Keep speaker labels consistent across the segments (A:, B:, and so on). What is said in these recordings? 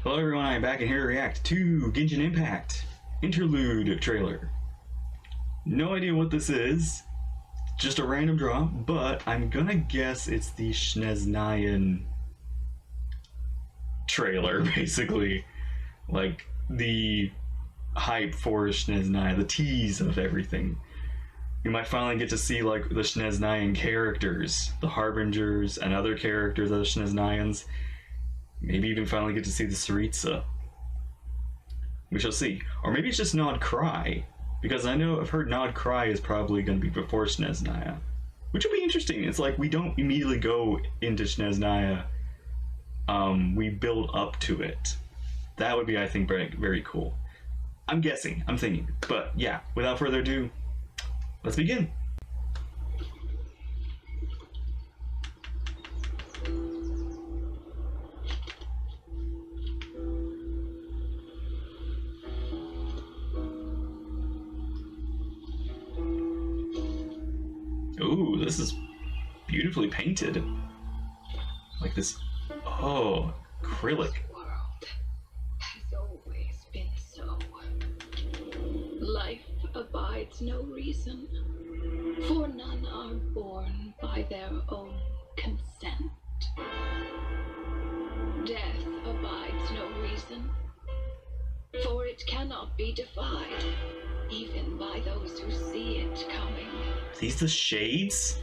A: Hello everyone, I'm back and here to react to Genshin Impact interlude trailer. No idea what this is, just a random drop, but I'm gonna guess it's the Shneznayan trailer, basically. Like, the hype for Shneznaya, the tease of everything. You might finally get to see, like, the Shneznayan characters, the Harbingers and other characters of the Shneznayans. Maybe even finally get to see the Tsaritsa. We shall see. Or maybe it's just Nod Cry, because I've heard Nod Cry is probably going to be before Shneznaya, which would be interesting. It's like we don't immediately go into Shneznaya. We build up to it. That would be, I think, very, very cool. I'm guessing. I'm thinking. But yeah, without further ado, let's begin. Ooh, this is beautifully painted. Like this, oh, acrylic.
B: The world has always been so. Life abides no reason, for none are born by their own consent. Death abides no reason, for it cannot be defied, even by those who see it coming.
A: Are these the shades?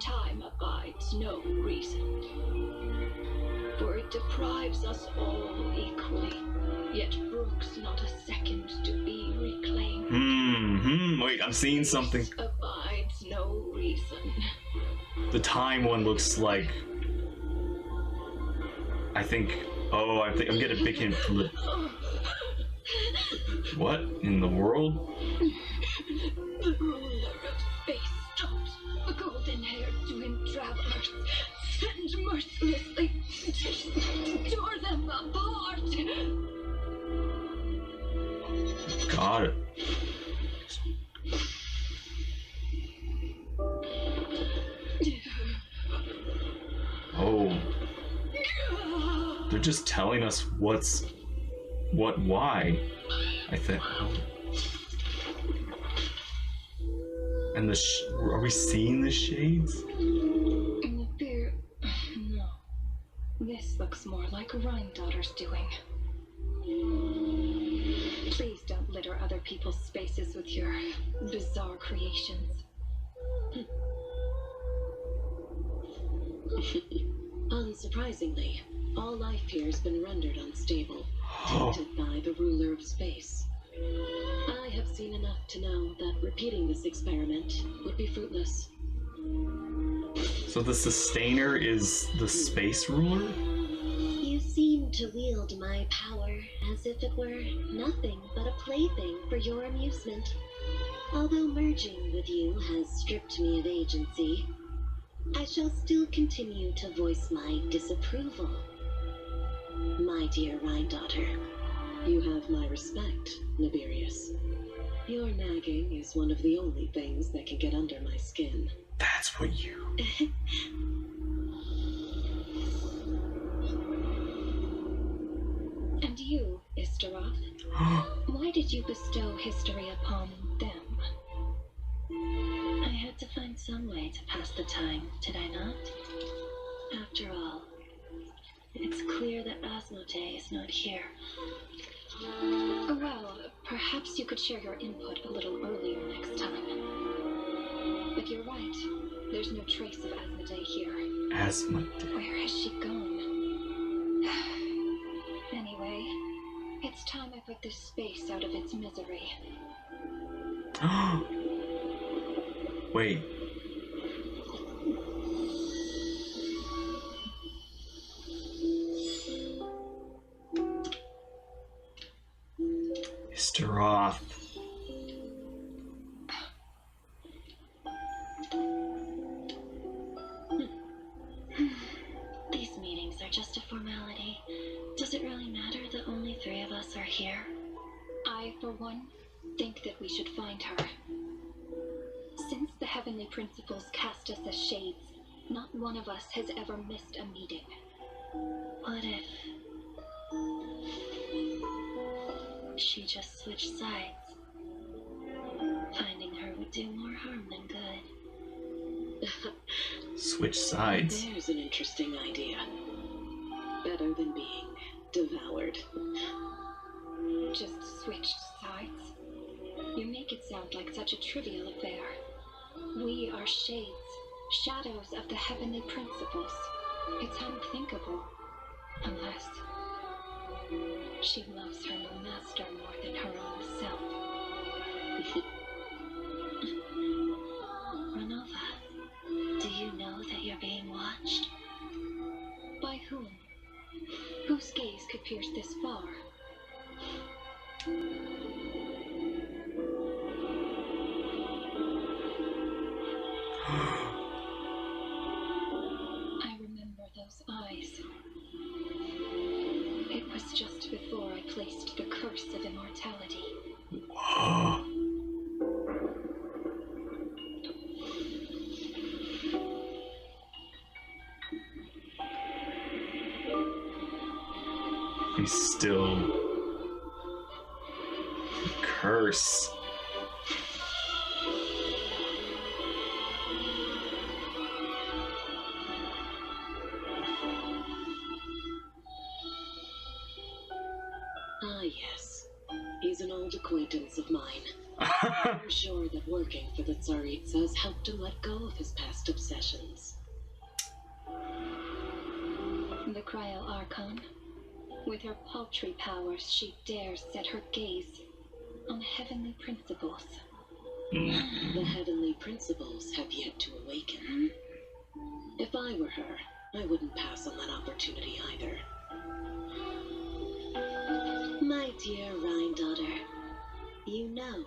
B: Time abides no reason, for it deprives us all equally, yet brooks not a second to be reclaimed.
A: Wait, I'm seeing something.
B: Peace abides no reason.
A: The time one looks like, I think I'm getting a big hint from the... What in the world?
B: The ruler of space stops the golden-haired twin travelers and mercilessly tore them apart.
A: Got it. Oh. They're just telling us why. I think. And are we seeing the shades?
B: The fear... No. This looks more like Rhine-daughter's doing. Please don't litter other people's spaces with your bizarre creations.
C: Unsurprisingly, all life here has been rendered unstable, tainted by the ruler of space. I have seen enough to know that repeating this experiment would be fruitless.
A: So the sustainer is the space ruler?
C: You seem to wield my power as if it were nothing but a plaything for your amusement. Although merging with you has stripped me of agency, I shall still continue to voice my disapproval. My dear Rhine-daughter, you have my respect, Nibirius. Your nagging is one of the only things that can get under my skin.
A: That's what you...
B: And you, Istaroth, why did you bestow history upon them?
C: I had to find some way to pass the time, did I not? After all, it's clear that Asmodee is not here.
B: Well, perhaps you could share your input a little earlier next time. But you're right. There's no trace of Asmodee here.
A: Asmodee.
B: Where has she gone? Anyway, it's time I put this space out of its misery.
A: Wait. Mr. Roth.
C: These meetings are just a formality. Does it really matter that only 3 of us are here?
B: I, for one, think that we should find her. Since the Heavenly Principles cast us as shades, not one of us has ever missed a meeting.
C: What if she just switched sides. Finding her would do more harm than good.
A: Switch sides.
D: There's an interesting idea. Better than being devoured.
B: Just switched sides? You make it sound like such a trivial affair. We are shades, shadows of the heavenly principles. It's unthinkable. Unless she loves her new master more than her own self.
C: Renova, do you know that you're being watched?
B: By whom? Whose gaze could pierce this far? I remember those eyes. It was just before I placed the curse of immortality.
A: He's still curse.
D: Ah, yes. He's an old acquaintance of mine. I'm sure that working for the Tsaritsa has helped him let go of his past obsessions.
B: The Cryo Archon. With her paltry powers, she dares set her gaze on heavenly principles.
D: The heavenly principles have yet to awaken. If I were her, I wouldn't pass on that opportunity either.
C: My dear Rhine daughter, you know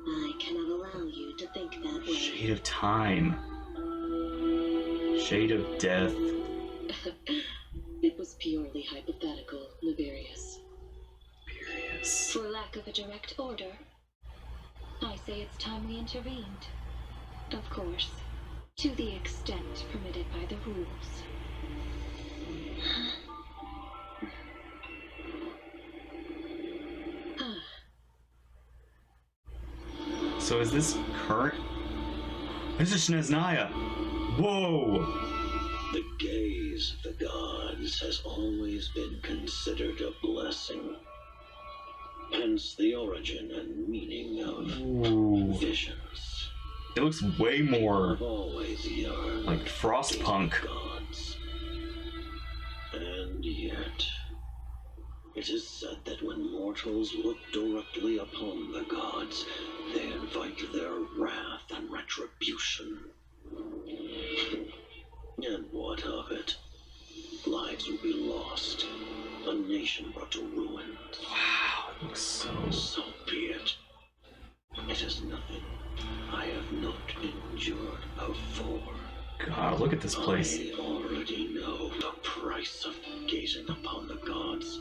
C: I cannot allow you to think that way.
A: Shade of time. Shade of death.
D: It was purely hypothetical, Liberius.
A: Furious.
B: For lack of a direct order, I say it's time we intervened. Of course, to the extent permitted by the rules.
A: So is this current? This is Sneznaya. Whoa!
E: The gaze of the gods has always been considered a blessing. Hence the origin and meaning of
A: Ooh.
E: visions.
A: It looks way more
E: I've always yearned
A: like Frostpunk.
E: to gods. And yet, it is said that when mortals look directly upon the gods, they invite their wrath and retribution. And what of it? Lives will be lost, a nation brought to ruin.
A: Wow, it looks so.
E: So be it. It is nothing I have not endured before.
A: God, look at this place.
E: I already know the price of gazing upon the gods.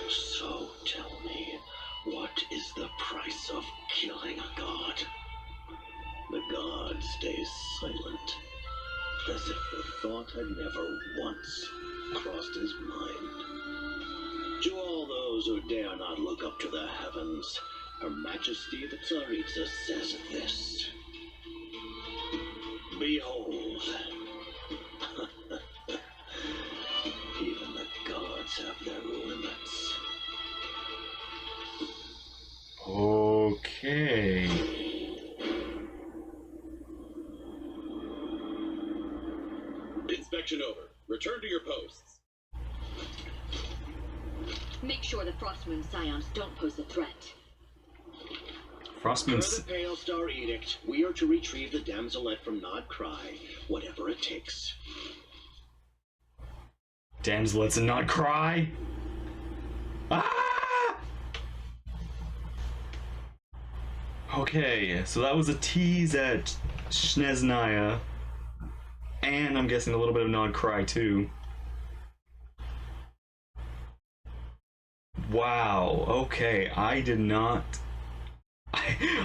E: So tell me, what is the price of killing a god? The god stays silent, as if the thought had never once crossed his mind. To all those who dare not look up to the heavens, Her Majesty the Tsaritsa says this. Behold, even the gods have their limits.
A: Okay.
F: Inspection over. Return to your posts.
G: Make sure the Frostmoon Scions don't pose a threat.
E: Per
A: Frostman's.
E: the Pale Star Edict, we are to retrieve the damselette from Nod Cry, whatever it takes.
A: Damselets and not cry. Ah! Okay, so that was a tease at Sneznaya. And I'm guessing a little bit of Nod Cry too. Wow, okay, I did not.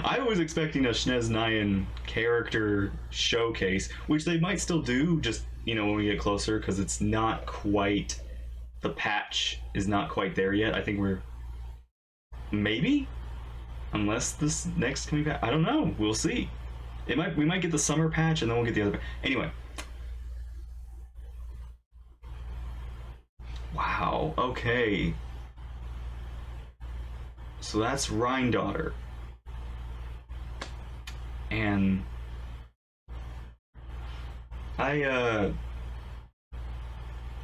A: I was expecting a Sneznayan character showcase, which they might still do, just, you know, when we get closer, because it's not quite, the patch is not quite there yet. I think we're Maybe, unless this next coming back. I don't know. We'll see. We might get the summer patch and then we'll get the other. Anyway. Wow. Okay. So that's Rhine-Daughter. And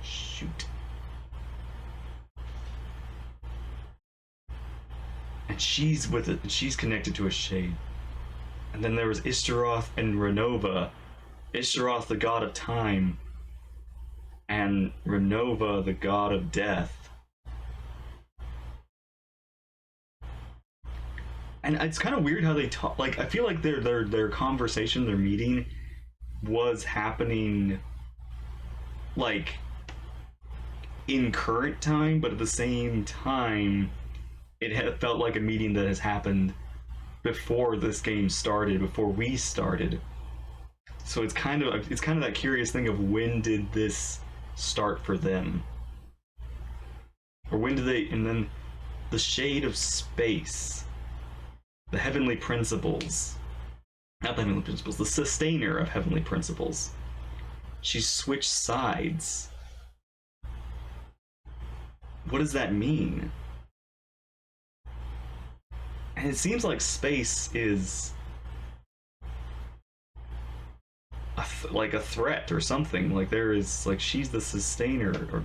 A: shoot. And she's with it. She's connected to a shade. And then there was Ishtaroth and Renova. Ishtaroth, the god of time, and Renova, the god of death. And it's kind of weird how they talk. Like, I feel like their conversation, their meeting, was happening like in current time, but at the same time, it had felt like a meeting that has happened before this game started, before we started. So it's kind of that curious thing of when did this start for them, or when did they? And then the shade of space, the heavenly principles, not the heavenly principles, the sustainer of heavenly principles. She switched sides. What does that mean? And it seems like space is like a threat or something. Like there is, like, she's the sustainer, or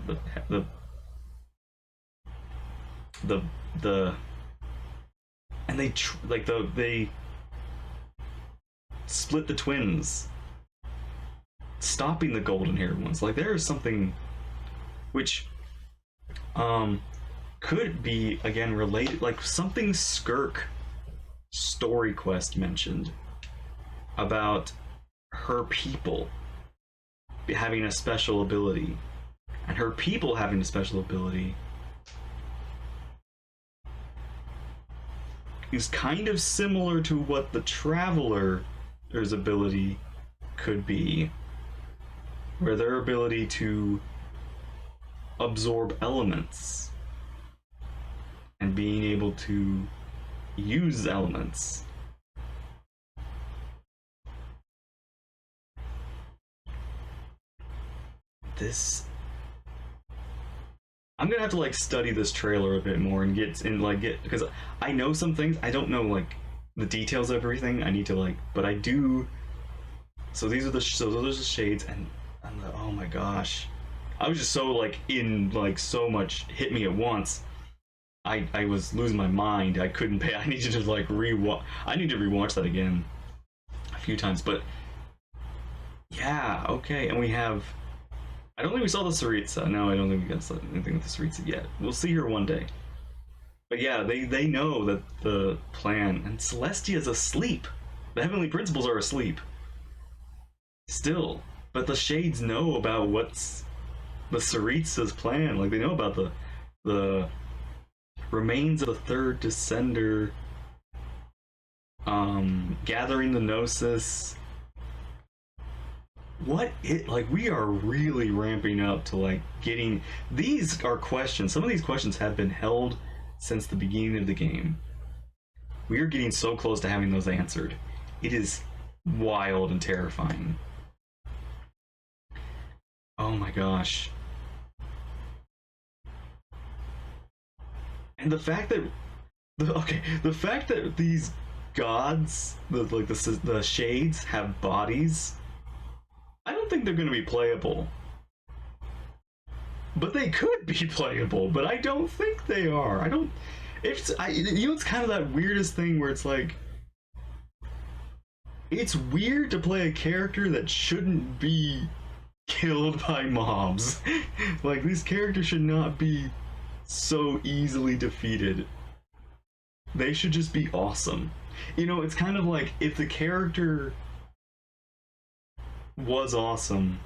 A: the and they they split the twins, stopping the golden haired ones. Like there is something which could be, again, related, like something Skirk story quest mentioned about her people having a special ability, and her people having a special ability is kind of similar to what the Traveler's ability could be, where their ability to absorb elements and being able to use elements. I'm gonna have to like study this trailer a bit more and get because I know some things. I don't know like the details of everything. I need to like, but I do. So those are the shades, and oh my gosh, I was just so like in like so much hit me at once. I was losing my mind. I couldn't pay. I needed to like rewatch. I need to rewatch that again a few times. But yeah, okay. And we have. I don't think we saw the Saritsa. No, I don't think we got anything with the Saritsa yet. We'll see her one day. But yeah, they know that the plan, and Celestia's asleep. The Heavenly Principles are asleep. Still, but the Shades know about what's the Saritsa's plan. Like they know about the remains of the third descender, gathering the Gnosis. We are really ramping up to like getting, these are questions. Some of these questions have been held since the beginning of the game. We are getting so close to having those answered. It is wild and terrifying. Oh my gosh. And the fact that these gods, the Shades, have bodies, I don't think they're going to be playable. But they could be playable, but I don't think they are. It's kind of that weirdest thing where it's like, it's weird to play a character that shouldn't be killed by mobs. Like, these characters should not be so easily defeated. They should just be awesome. It's kind of like if the character was awesome,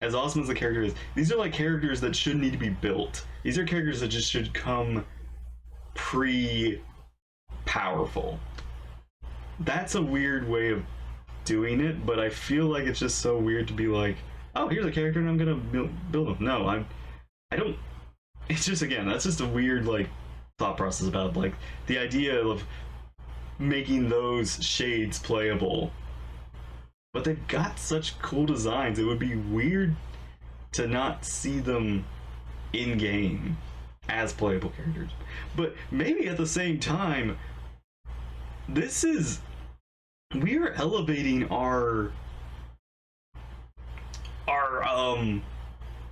A: as awesome as the character is, these are like characters that shouldn't need to be built. These are characters that just should come pre-powerful. That's a weird way of doing it, but I feel like it's just so weird to be like, oh, here's a character and I'm gonna build him. No, I don't. It's just, again, that's just a weird, like, thought process about like the idea of making those shades playable. But they've got such cool designs, it would be weird to not see them in game as playable characters. But maybe at the same time, we are elevating our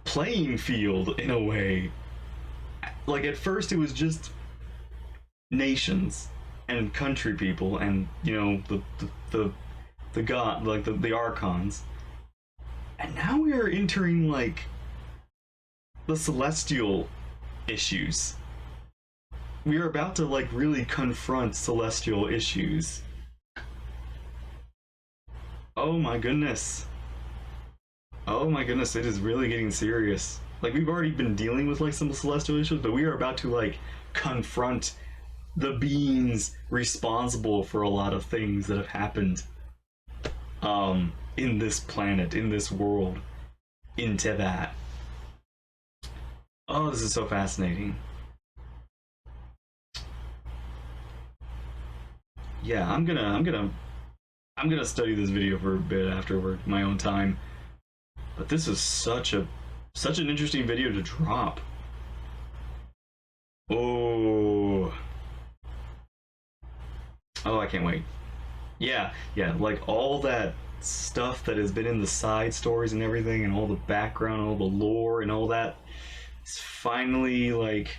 A: playing field in a way. Like at first it was just nations and country people and the god, like the archons, and now we are entering like the celestial issues. We are about to like really confront celestial issues. Oh my goodness. Oh my goodness, it is really getting serious. Like we've already been dealing with like some celestial issues, but we are about to like confront the beings responsible for a lot of things that have happened in this planet, in this world, into that. Oh, this is so fascinating. Yeah, I'm gonna study this video for a bit afterward, my own time. But this is such an interesting video to drop. Oh, I can't wait. Yeah, like all that stuff that has been in the side stories and everything, and all the background, all the lore, and all that, is finally like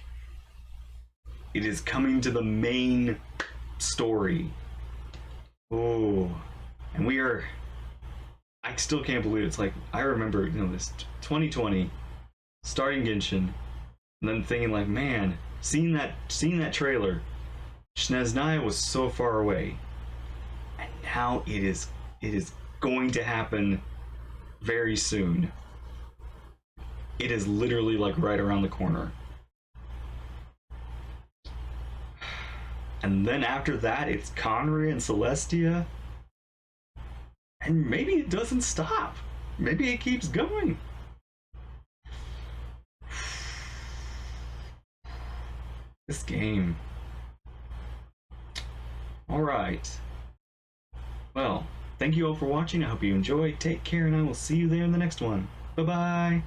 A: it is coming to the main story. Oh, and I still can't believe it. It's like I remember, this 2020 starting Genshin, and then thinking like, man, seeing that trailer, Snezhnaya was so far away, and now it is going to happen very soon. It is literally like right around the corner. And then after that, it's Conry and Celestia. And maybe it doesn't stop. Maybe it keeps going. This game. Alright. Well, thank you all for watching. I hope you enjoyed. Take care, and I will see you there in the next one. Bye-bye.